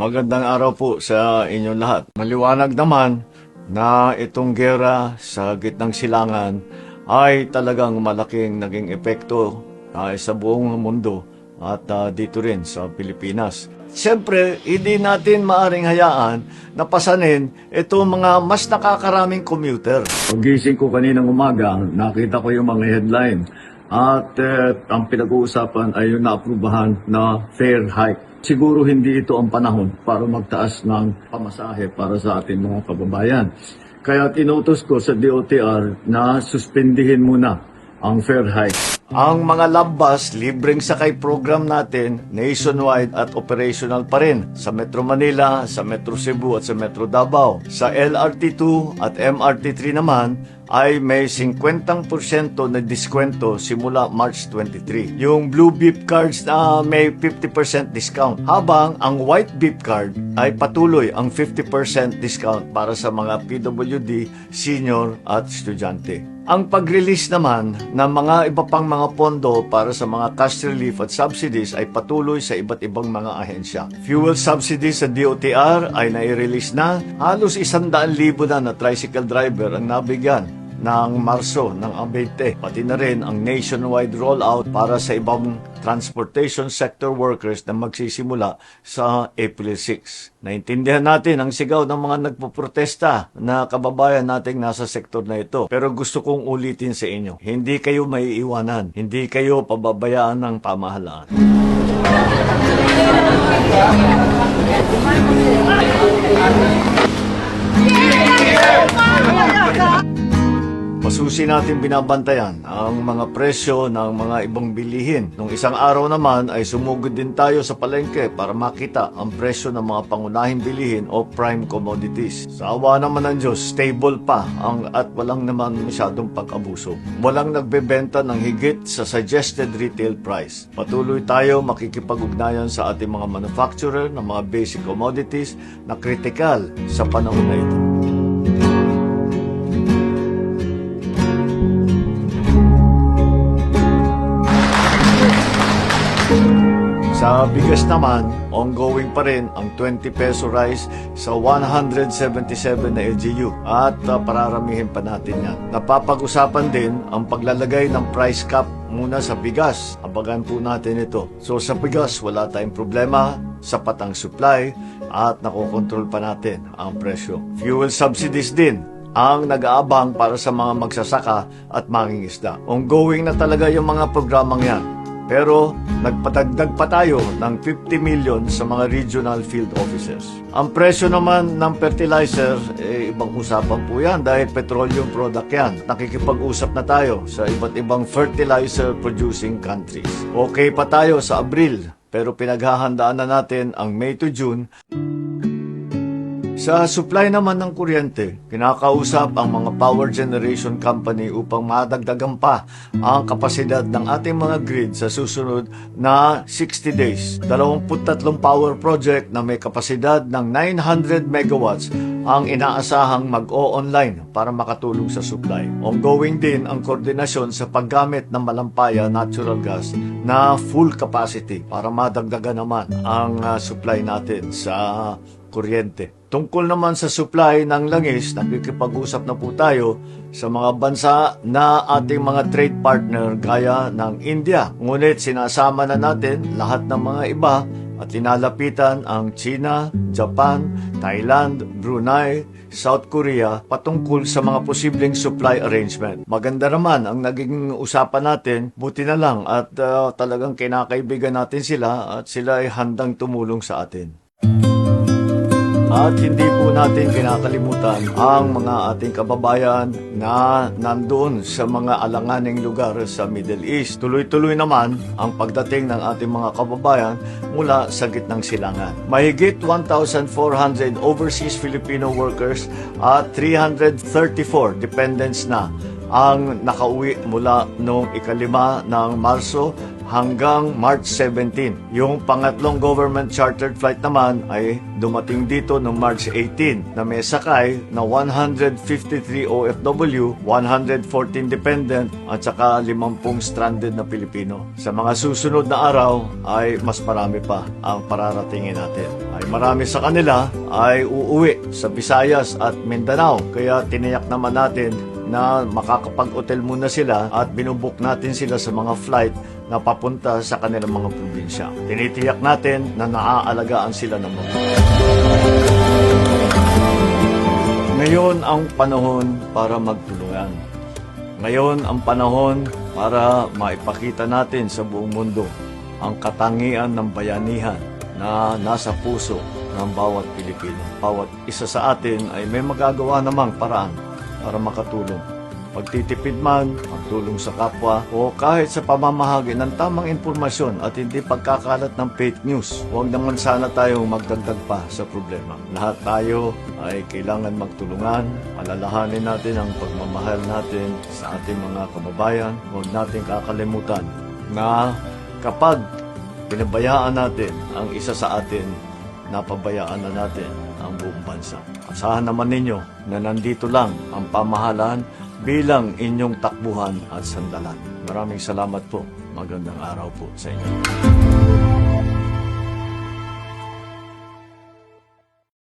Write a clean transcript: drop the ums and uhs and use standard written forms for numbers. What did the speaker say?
Magandang araw po sa inyong lahat. Maliwanag naman na itong gera sa gitnang silangan ay talagang malaking naging epekto sa buong mundo at dito rin sa Pilipinas. Siyempre, hindi natin maaring hayaan na pasanin itong mga mas nakakaraming commuter. Pagising ko kaninang umaga, nakita ko yung mga headline at ang pinag-uusapan ay yung naaprubahan na fare hike. Siguro hindi ito ang panahon para magtaas ng pamasahe para sa ating mga kababayan. Kaya tinutos ko sa DOTR na suspendihin muna ang fare hike. Ang mga lambas, libreng sakay program natin, nationwide at operational pa rin sa Metro Manila, sa Metro Cebu at sa Metro Davao. Sa LRT2 at MRT3 naman ay may 50% na diskwento simula March 23. Yung Blue Beep cards na may 50% discount. Habang ang White Beep card ay patuloy ang 50% discount para sa mga PWD, senior at estudyante. Ang pag-release naman ng mga iba pang mga pondo para sa mga cash relief at subsidies ay patuloy sa iba't ibang mga ahensya. Fuel subsidies sa DOTR ay nai-release na. Halos 100,000 na tricycle driver ang nabigyan ng Marso ng Abete, pati na rin ang nationwide rollout para sa ibang transportation sector workers na magsisimula sa April 6. Naintindihan natin ang sigaw ng mga nagpoprotesta na kababayan nating nasa sektor na ito. Pero gusto kong ulitin sa inyo, hindi kayo maiiwanan, hindi kayo pababayaan ng pamahalaan. Masusi natin binabantayan ang mga presyo ng mga ibang bilihin. Nung isang araw naman ay sumugod din tayo sa palengke para makita ang presyo ng mga pangunahing bilihin o prime commodities. Sa awa naman ng Diyos, stable pa at walang naman masyadong pag-abuso. Walang nagbebenta ng higit sa suggested retail price. Patuloy tayo makikipag-ugnayan sa ating mga manufacturer ng mga basic commodities na kritikal sa panahon na ito. Sa bigas naman, ongoing pa rin ang 20 peso rise sa 177 na LGU at pararamihin pa natin yan. Napapag-usapan din ang paglalagay ng price cap muna sa bigas. Abagan po natin ito. So sa bigas, wala tayong problema, sapat ang supply at nakokontrol pa natin ang presyo. Fuel subsidies din ang nag-aabang para sa mga magsasaka at mangingisda. Ongoing na talaga yung mga programang yan. Pero nagpatagdag pa tayo ng 50 million sa mga regional field officers. Ang presyo naman ng fertilizer, ibang usapan po yan dahil petroleum product yan. Nakikipag-usap na tayo sa iba't ibang fertilizer producing countries. Okay pa tayo sa Abril, pero pinaghahandaan na natin ang May to June. Sa supply naman ng kuryente, kinakausap ang mga power generation company upang madagdagan pa ang kapasidad ng ating mga grid sa susunod na 60 days. 23 power project na may kapasidad ng 900 megawatts ang inaasahang mag-o-online para makatulong sa supply. Ongoing din ang koordinasyon sa paggamit ng malampaya natural gas na full capacity para madagdagan naman ang supply natin sa kuryente. Tungkol naman sa supply ng langis, nakikipag-usap na po tayo sa mga bansa na ating mga trade partner gaya ng India. Ngunit sinasama na natin lahat ng mga iba at inalapitan ang China, Japan, Thailand, Brunei, South Korea patungkol sa mga posibleng supply arrangement. Maganda naman ang naging usapan natin, buti na lang at talagang kinakaibigan natin sila at sila ay handang tumulong sa atin. At hindi po natin kinakalimutan ang mga ating kababayan na nandoon sa mga alanganing lugar sa Middle East. Tuloy-tuloy naman ang pagdating ng ating mga kababayan mula sa gitnang silangan. Mahigit 1,400 overseas Filipino workers at 334 dependents na ang nakauwi mula noong 5 ng Marso hanggang March 17. Yung pangatlong government chartered flight naman ay dumating dito noong March 18 na may sakay na 153 OFW, 114 dependent at saka 50 stranded na Pilipino. Sa mga susunod na araw ay mas marami pa ang pararatingin natin. ay marami sa kanila ay uuwi sa Visayas at Mindanao. Kaya tiniyak naman natin na makakapag-hotel muna sila at binubuk natin sila sa mga flight na papunta sa kanilang mga probinsya. Tinitiyak natin na naaalagaan sila ng mabuti. Ngayon ang panahon para magtulungan. Ngayon ang panahon para maipakita natin sa buong mundo ang katangian ng bayanihan na nasa puso ng bawat Pilipino. Bawat isa sa atin ay may magagawa namang paraan para makatulong. Pagtitipid man, pagtulong sa kapwa, o kahit sa pamamahagi ng tamang impormasyon at hindi pagkakalat ng fake news. Huwag naman sana tayong magdagdag pa sa problema. Lahat tayo ay kailangan magtulungan. Alalahanin natin ang pagmamahal natin sa ating mga kababayan. Huwag natin kakalimutan na kapag pinabayaan natin ang isa sa atin, napabayaan na natin ang buong bansa. Asahan naman ninyo na nandito lang ang pamahalaan bilang inyong takbuhan at sandalan. Maraming salamat po. Magandang araw po sa inyo.